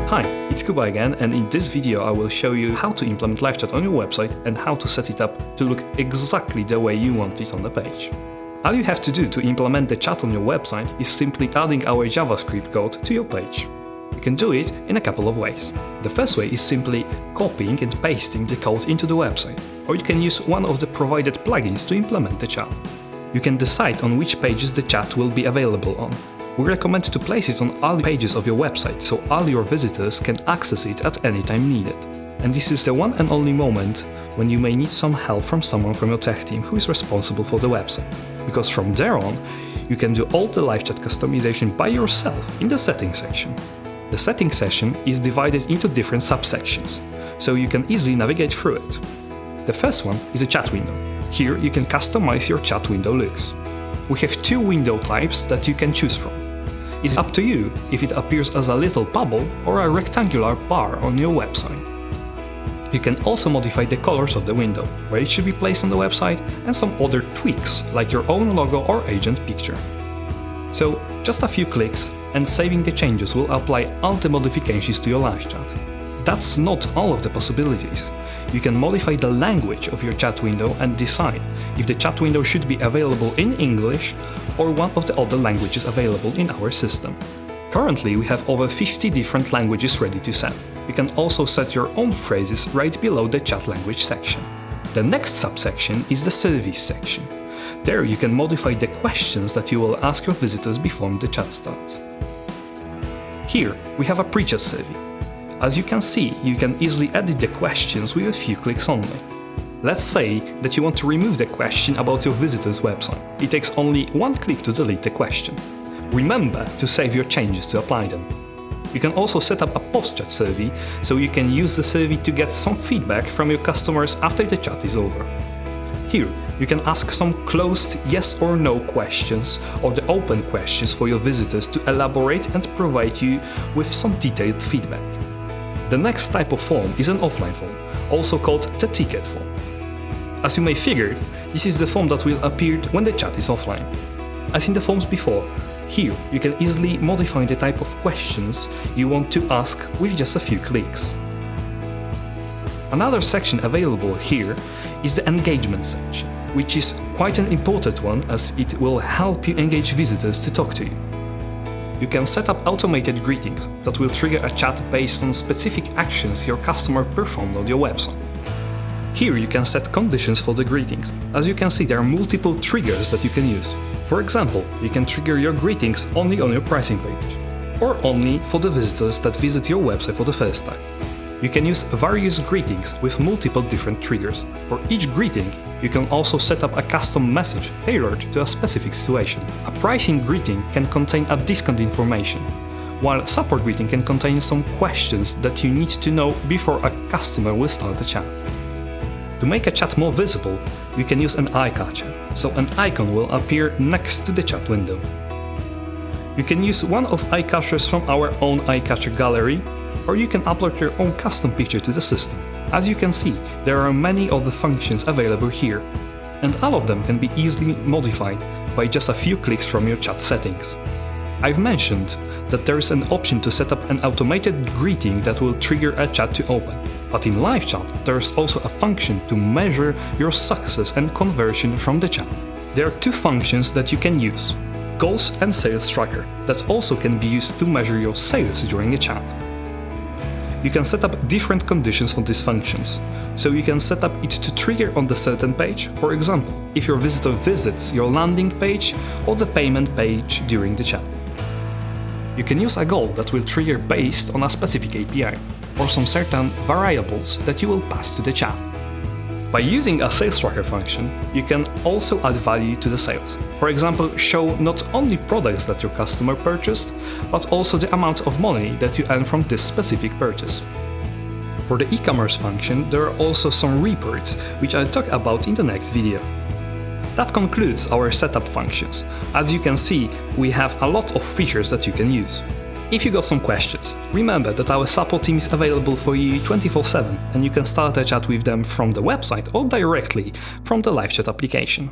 Hi, it's Kuba again, and in this video I will show you how to implement live chat on your website and how to set it up to look exactly the way you want it on the page. All you have to do to implement the chat on your website is simply adding our JavaScript code to your page. You can do it in a couple of ways. The first way is simply copying and pasting the code into the website, or you can use one of the provided plugins to implement the chat. You can decide on which pages the chat will be available on. We recommend to place it on all pages of your website so all your visitors can access it at any time needed. And this is the one and only moment when you may need some help from someone from your tech team who is responsible for the website. Because from there on, you can do all the live chat customization by yourself in the settings section. The settings section is divided into different subsections, so you can easily navigate through it. The first one is a chat window. Here you can customize your chat window looks. We have two window types that you can choose from. It's up to you if it appears as a little bubble or a rectangular bar on your website. You can also modify the colors of the window, where it should be placed on the website, and some other tweaks like your own logo or agent picture. So just a few clicks and saving the changes will apply all the modifications to your live chat. That's not all of the possibilities. You can modify the language of your chat window and decide if the chat window should be available in English or one of the other languages available in our system. Currently, we have over 50 different languages ready to set. You can also set your own phrases right below the chat language section. The next subsection is the service section. There you can modify the questions that you will ask your visitors before the chat starts. Here we have a pre-chat survey. As you can see, you can easily edit the questions with a few clicks only. Let's say that you want to remove the question about your visitor's website. It takes only one click to delete the question. Remember to save your changes to apply them. You can also set up a post-chat survey, so you can use the survey to get some feedback from your customers after the chat is over. Here, you can ask some closed yes or no questions or the open questions for your visitors to elaborate and provide you with some detailed feedback. The next type of form is an offline form, also called the ticket form. As you may figure, this is the form that will appear when the chat is offline. As in the forms before, here you can easily modify the type of questions you want to ask with just a few clicks. Another section available here is the engagement section, which is quite an important one as it will help you engage visitors to talk to you. You can set up automated greetings that will trigger a chat based on specific actions your customer performed on your website. Here you can set conditions for the greetings. As you can see, there are multiple triggers that you can use. For example, you can trigger your greetings only on your pricing page, or only for the visitors that visit your website for the first time. You can use various greetings with multiple different triggers. For each greeting, you can also set up a custom message tailored to a specific situation. A pricing greeting can contain a discount information, while a support greeting can contain some questions that you need to know before a customer will start the chat. To make a chat more visible, you can use an eye catcher, so an icon will appear next to the chat window. You can use one of eye catchers from our own eye catcher gallery, or you can upload your own custom picture to the system. As you can see, there are many of the functions available here, and all of them can be easily modified by just a few clicks from your chat settings. I've mentioned that there is an option to set up an automated greeting that will trigger a chat to open, but in live chat there is also a function to measure your success and conversion from the chat. There are two functions that you can use: goals and sales tracker, that also can be used to measure your sales during a chat. You can set up different conditions for these functions, so you can set up it to trigger on the certain page, for example, if your visitor visits your landing page or the payment page during the chat. You can use a goal that will trigger based on a specific API, or some certain variables that you will pass to the chat. By using a sales tracker function, you can also add value to the sales. For example, show not only products that your customer purchased, but also the amount of money that you earn from this specific purchase. For the e-commerce function, there are also some reports, which I'll talk about in the next video. That concludes our setup functions. As you can see, we have a lot of features that you can use. If you got some questions, remember that our support team is available for you 24/7 and you can start a chat with them from the website or directly from the live chat application.